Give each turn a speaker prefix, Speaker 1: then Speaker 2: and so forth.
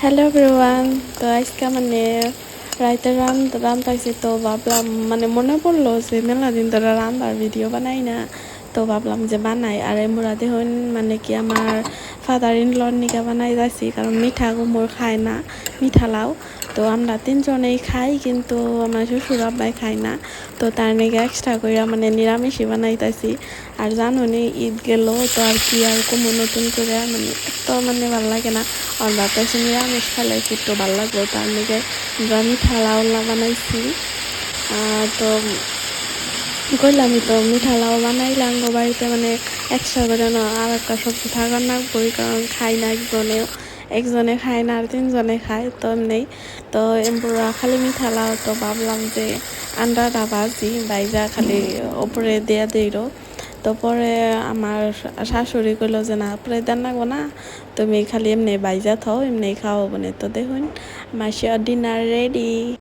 Speaker 1: Hello everyone. তো আজকে মানে রাইতে রান্তাইছি, তো ভাবলাম মানে মনে পড়লো যে মেলা দিন ধরে রান্নার ভিডিও বানাই না, তো ভাবলাম যে বানাই। আর এমরা দেখুন মানে কি আমার ফাদার ইন লর নিকা বানাই যাচ্ছি, কারণ মিঠা কুমড় খায় না, মিঠা লাউ। তো আমরা তিনজনেই খাই, কিন্তু আমার শ্বশুর আব্বাই খায় না, তো তার নাকি এক্সট্রা করে মানে নিরামিষই বানাইতেছি। আর জানো নি ঈদ গেল, তো আর কি আর কোনো নতুন করে মানে তো মানে ভালো লাগে না। আর বাতাসে নিরামিষ খাইলে একটু ভালো লাগলো, তার নাকি আমরা মিঠা লাউ বানাইছি। তো কইলামই তো মিঠা লাউ বানাইলাম গো বাড়িতে, মানে এক্সট্রা করে না আর একটা সবজি থাকার না করি, কারণ খাই না একজনে খায় না আর তিনজনে খায়, তো এমনি। তো এমপুরা খালি মিঠা লাউ, তো ভাবলাম যে আন্ডাটা ভাজি বাইজা খালি ওপরে দিয়ে দিইরো। তো পরে আমার শাশুড়ি কইলো যে না পরে দেন নাগো না, তুমি খালি এমনি বাইজা থাও, এমনি খাও বনে। তো দেখুন মাসির ডিনার রেডি।